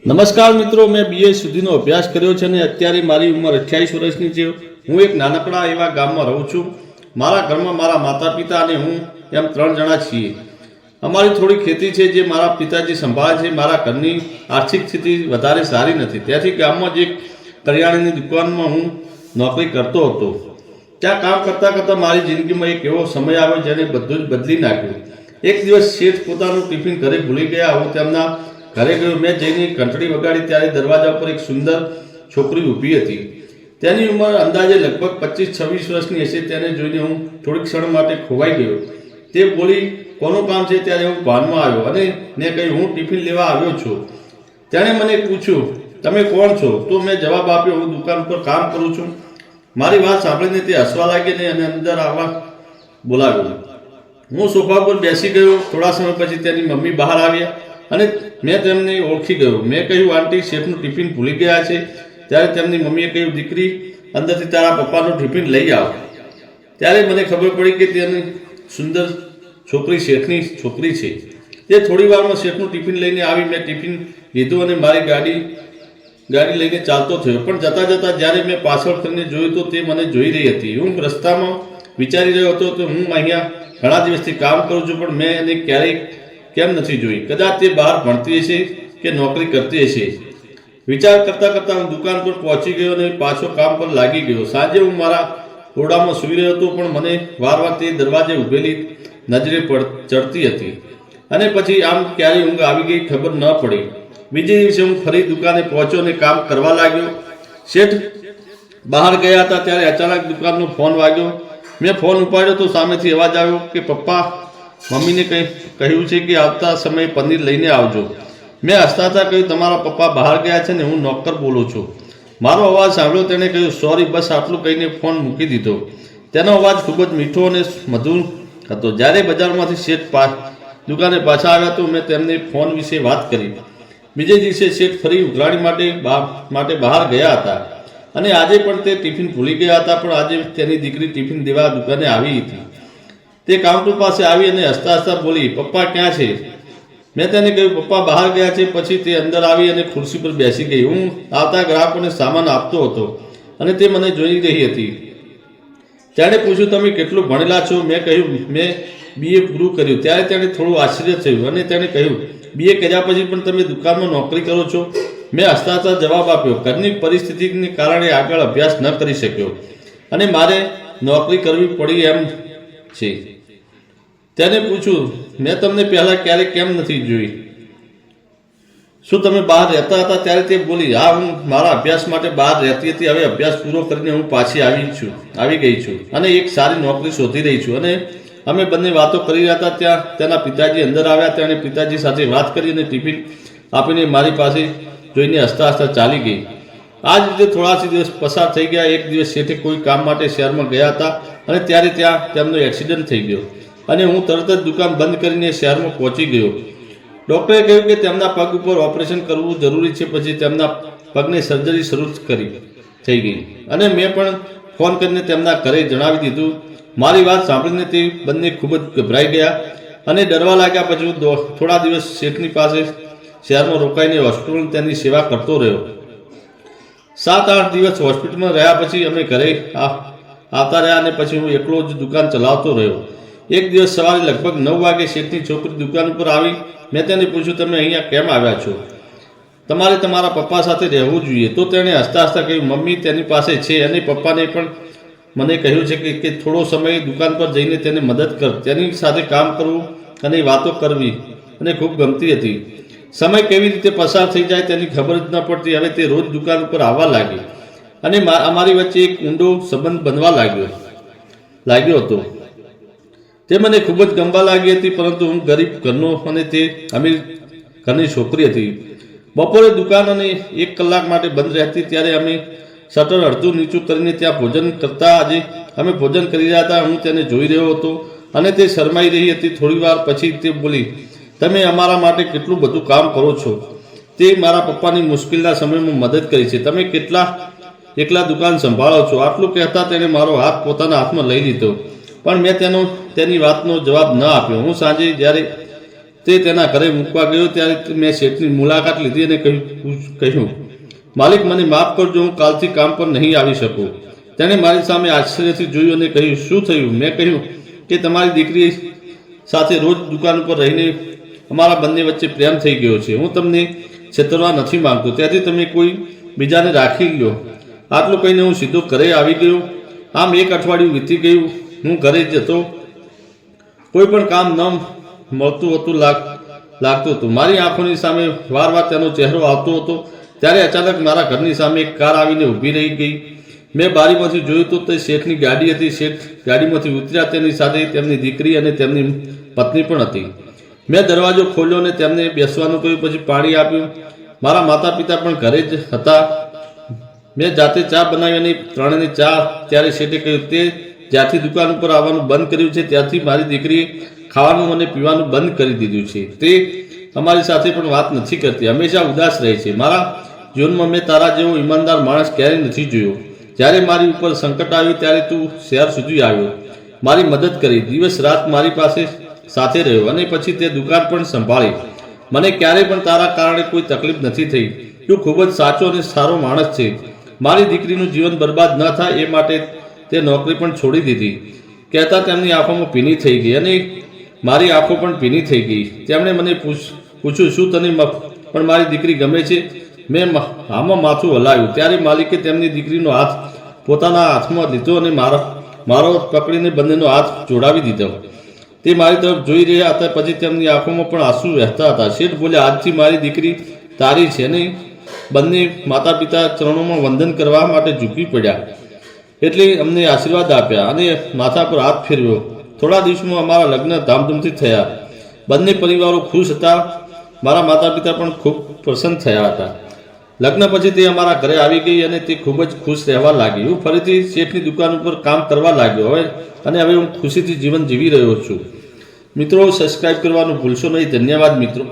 નમસ્કાર મિત્રો, મેં BA સુધીનો અભ્યાસ કર્યો છે અને અત્યારે મારી ઉંમર 28 વર્ષની છે। હું એક નાનકડા એવા ગામમાં રહું છું। મારા ઘરમાં મારા માતા પિતા અને હું એમ 3 જણા છીએ। અમારી થોડી ખેતી છે જે મારા પિતાજી સંભાળે છે। મારા ઘરની આર્થિક સ્થિતિ વધારે સારી નથી, ત્યાંથી ગામમાં જ એક કરિયાણાની દુકાનમાં હું નોકરી કરતો હતો। ત્યાં કામ કરતાં કરતાં મારી જિંદગીમાં એક એવો સમય આવ્યો જેને બધું જ બદલી નાખ્યું। એક દિવસ શેઠ પોતાનું ટિફિન ઘરે ભૂલી ગયા। હું તેમના ઘરે ગયો। મેં જઈને ઘંટડી વગાડી ત્યારે દરવાજા પર એક સુંદર છોકરી ઊભી હતી। તેની ઉંમર અંદાજે લગભગ 25-26 વર્ષની હશે। તેને જોઈને હું થોડીક ક્ષણ માટે ખોવાઈ ગયો। તે બોલી, કોનું કામ છે? ત્યારે હું ભાનમાં આવ્યો અને મેં કહ્યું, હું ટિફિન લેવા આવ્યો છું। તેણે મને પૂછ્યું, તમે કોણ છો? તો મેં જવાબ આપ્યો, હું દુકાન પર કામ કરું છું। મારી વાત સાંભળીને તે હસવા લાગી અને અંદર આવવા બોલાવ્યો। હું સોફા પર બેસી ગયો। થોડા સમય પછી તેની મમ્મી બહાર આવ્યા અને મેં તેમને ઓળખી ગયો। મેં કહ્યું, આંટી, શેઠનું ટિફિન ભૂલી ગયા છે? ત્યારે તેમની મમ્મીએ કહ્યું, દીકરી, અંદરથી તારા પપ્પાનું ટિફિન લઈ આવ। ત્યારે મને ખબર પડી કે તેની સુંદર છોકરી શેઠની છોકરી છે। તે થોડી વારમાં શેઠનું ટિફિન લઈને આવી। મેં ટિફિન લીધું અને મારી ગાડી લઈને ચાલતો થયો। પણ જતાં જતાં જ્યારે મેં પાછળ ફરીને જોયું તો તે મને જોઈ રહી હતી। હું રસ્તામાં વિચારી રહ્યો હતો કે હું અહીંયા ઘણા દિવસથી કામ કરું છું, પણ મેં એને ક્યારેય કેમ નથી જોઈ? કદાચ તે બહાર ભણતી હશે કે નોકરી કરતી હશે। વિચાર કરતાં કરતાં હું દુકાન પર પહોંચી ગયો અને પાછો કામ પર લાગી ગયો। સાંજે હું મારા ઓરડામાં સૂઈ રહ્યો હતો, પણ મને વારવાર તે દરવાજે ઊભેલી નજરે ચડતી હતી અને પછી આમ ક્યારે ઊંઘ આવી ગઈ ખબર ન પડી। બીજે દિવસે હું ફરી દુકાને પહોંચ્યો અને કામ કરવા લાગ્યો। શેઠ બહાર ગયા હતા ત્યારે અચાનક દુકાનનો ફોન વાગ્યો। મેં ફોન ઉપાડ્યો તો સામેથી અવાજ આવ્યો કે પપ્પા મમ્મીને કહ્યું છે કે આવતા સમયે પનીર લઈને આવજો। મેં હસતા હસતા કહ્યું, તમારા પપ્પા બહાર ગયા છે ને હું નોકર બોલું છું। મારો અવાજ સાંભળ્યો તેણે કહ્યું, સોરી, બસ આટલું કહીને ફોન મૂકી દીધો। તેનો અવાજ ખૂબ જ મીઠો અને મધુર હતો। જ્યારે બજારમાંથી શેઠ દુકાને પાછા આવ્યા તો મેં તેમને ફોન વિશે વાત કરી। બીજે દિવસે શેઠ ફરી ઉઘરાણી માટે બહાર ગયા હતા અને આજે પણ તે ટિફિન ભૂલી ગયા હતા। પણ આજે તેની દીકરી ટિફિન દેવા દુકાને આવી હતી। તે કાઉન્ટર પાસે આવી અને હસતા હસતા બોલી, પપ્પા ક્યાં છે? મેં તેને કહ્યું, પપ્પા બહાર ગયા છે। પછી તે અંદર આવી અને ખુરશી પર બેસી ગઈ। હું આવતા ગ્રાહકોને સામાન આપતો હતો અને તે મને જોઈ રહી હતી। તેણે પૂછ્યું, તમે કેટલું ભણેલા છો? મેં કહ્યું, મેં BA પૂરું કર્યું। ત્યારે તેણે થોડું આશ્ચર્ય થયું અને તેણે કહ્યું, BA કર્યા પછી પણ તમે દુકાનમાં નોકરી કરો છો? મેં હસતા હસતા જવાબ આપ્યો, ઘરની પરિસ્થિતિને કારણે આગળ અભ્યાસ ન કરી શક્યો અને મારે નોકરી કરવી પડી એમ છે। તેને પૂછ્યું, મેં તમને પહેલાં ક્યારેય કેમ નથી જોઈ? શું તમે બહાર રહેતા હતા? ત્યારે તે બોલી, હા, હું મારા અભ્યાસ માટે બહાર રહેતી હતી। હવે અભ્યાસ પૂરો કરીને હું પાછી આવી ગઈ છું અને એક સારી નોકરી શોધી રહી છું। અને અમે બંને વાતો કરી રહ્યા હતા ત્યાં તેના પિતાજી અંદર આવ્યા। તેણે પિતાજી સાથે વાત કરી અને ટિફિન આપીને મારી પાસે જોઈને હસતા હસતા ચાલી ગઈ। આ જ રીતે થોડા દિવસ પસાર થઈ ગયા। એક દિવસ શેઠે કોઈ કામ માટે શહેરમાં ગયા હતા અને ત્યારે ત્યાં તેમનો એક્સિડન્ટ થઈ ગયો અને હું તરત જ દુકાન બંધ કરીને શહેરમાં પહોંચી ગયો। ડૉક્ટરે કહ્યું કે તેમના પગ ઉપર ઓપરેશન કરવું જરૂરી છે। પછી તેમના પગની સર્જરી શરૂ થઈ ગઈ અને મેં પણ ફોન કરીને તેમના ઘરે જણાવી દીધું। મારી વાત સાંભળીને તે બંને ખૂબ જ ગભરાઈ ગયા અને ડરવા લાગ્યા। પછી હું થોડા દિવસ શેઠની પાસે શહેરમાં રોકાઈને હોસ્પિટલમાં તેની સેવા કરતો રહ્યો। 7-8 દિવસ હોસ્પિટલમાં રહ્યા પછી અમે ઘરે આવતા રહ્યા અને પછી હું એકલો જ દુકાન ચલાવતો રહ્યો। એક દિવસ સવારે લગભગ 9 વાગે શેઠની છોકરી દુકાન ઉપર આવી। મેં તેને પૂછ્યું, તમે અહીંયા કેમ આવ્યા છો? તમારે તમારા પપ્પા સાથે રહેવું જોઈએ। તો તેણે હસતા હસતા કહ્યું, મમ્મી તેની પાસે છે અને પપ્પાને પણ મને કહ્યું છે કે થોડો સમય દુકાન પર જઈને તેને મદદ કર। તેની સાથે કામ કરવું અને વાતો કરવી અને ખૂબ ગમતી હતી। સમય કેવી રીતે પસાર થઈ જાય તેની ખબર જ ન પડતી। હવે તે રોજ દુકાન ઉપર આવવા લાગી અને અમારી વચ્ચે એક ઊંડો સંબંધ બનવા લાગ્યો હતો। તે મને ખૂબ જ ગમવા લાગી હતી, પરંતુ હું ગરીબ ઘરનો અને તે અમીર ઘરની છોકરી હતી। બપોરે દુકાન અને 1 કલાક માટે બંધ રહેતી ત્યારે અમે શટર અડધું નીચું કરીને ત્યાં ભોજન કરતા। આજે અમે ભોજન કરી રહ્યા હતા। હું તેને જોઈ રહ્યો હતો અને તે શરમાઈ રહી હતી। થોડી વાર પછી તે બોલી, તમે અમારા માટે કેટલું બધું કામ કરો છો। તે મારા પપ્પાની મુશ્કેલના સમયમાં મદદ કરી છે। તમે એકલા દુકાન સંભાળો છો। આટલું કહેતા તેણે મારો હાથ પોતાના હાથમાં લઈ લીધો, પણ મેં તેની વાતનો જવાબ ન આપ્યો। હું સાંજે જ્યારે તે તેના ઘરે મૂકવા ગયો ત્યારે મેં શેઠની મુલાકાત લીધી અને કહ્યું, માલિક, મને માફ કરજો, હું કાલથી કામ પર નહીં આવી શકું. તેણે મારી સામે આશ્ચર્યથી જોયું અને કહ્યું, શું થયું? મેં કહ્યું કે તમારી દીકરી સાથે રોજ દુકાન ઉપર રહીને અમારા બંને વચ્ચે પ્રેમ થઈ ગયો છે. હું તમને છેતરવા નથી માંગતો, ત્યાંથી તમે કોઈ બીજાને રાખી લો. આટલું કહીને હું સીધો ઘરે આવી ગયો. આમ 1 અઠવાડિયું વીતી ગયું. હું ઘરે જતો, કોઈ પણ કામ ન મળતું હતું લાગતું હતું. મારી આંખોની સામે વાર તેનો ચહેરો આવતો હતો. ત્યારે અચાનક મારા ઘરની સામે એક કાર આવીને ઊભી રહી ગઈ. મેં બારીમાંથી જોયું તો તે શેઠની ગાડી હતી. શેઠ ગાડીમાંથી ઉતર્યા, તેની સાથે તેમની દીકરી અને તેમની પત્ની પણ હતી. મેં દરવાજો ખોલ્યો અને તેમને બેસવાનું કહ્યું, પછી પાણી આપ્યું. મારા માતા પિતા પણ ઘરે જ હતા. મેં જાતે ચા બનાવી અને ત્રણેયની ચા. ત્યારે શેઠે કહ્યું, તે જ્યારથી દુકાન ઉપર આવવાનું બંધ કર્યું છે ત્યારથી મારી દીકરીએ ખાવાનું અને પીવાનું બંધ કરી દીધું છે. તે અમારી સાથે પણ વાત નથી કરતી, હંમેશા ઉદાસ રહે છે. મારા જીવનમાં મેં તારા જેવો ઈમાનદાર માણસ ક્યારેય નથી જોયો. જ્યારે મારી ઉપર સંકટ આવ્યું ત્યારે તું શહેર સુધી આવ્યો, મારી મદદ કરી, દિવસ રાત મારી સાથે રહ્યો અને પછી તે દુકાન પણ સંભાળી. મને ક્યારેય પણ તારા કારણે કોઈ તકલીફ નથી થઈ. તું ખૂબ જ સાચો અને સારો માણસ છે. મારી દીકરીનું જીવન બરબાદ ન થાય એ માટે તે નોકરી પણ છોડી દીધી. કહેતા તેમની આંખોમાં ભીની થઈ ગઈ અને મારી આંખો પણ ભીની થઈ ગઈ. તેમણે મને પૂછ્યું, શું તને પણ મારી દીકરી ગમે છે? મેં આમાં માથું હલાવ્યું. ત્યારે માલિકે તેમની દીકરીનો હાથ પોતાના હાથમાં લીધો અને મારો પકડીને બંનેનો હાથ જોડાવી દીધો. તે મારી તરફ જોઈ રહ્યા હતા. પછી તેમની આંખોમાં પણ આંસુ વહેતા હતા. શેઠ બોલ્યા, આજથી મારી દીકરી તારી છે. અને બંને માતા પિતા ચરણોમાં વંદન કરવા માટે ઝૂકી પડ્યા. એટલે અમને આશીર્વાદ આપ્યા અને માથા પર હાથ ફેરવ્યો. થોડા દિવસમાં અમારા લગ્ન ધામધૂમથી થયા. બંને પરિવારો ખુશ હતા. મારા માતા પિતા પણ ખૂબ પ્રસન્ન થયા હતા. લગ્ન પછી તે અમારા ઘરે આવી ગઈ અને તે ખૂબ જ ખુશ રહેવા લાગી. હું ફરીથી શેઠની દુકાન ઉપર કામ કરવા લાગ્યો. હવે હું ખુશીથી જીવન જીવી રહ્યો છું. મિત્રો, સબસ્ક્રાઈબ કરવાનું ભૂલશો નહીં. ધન્યવાદ મિત્રો.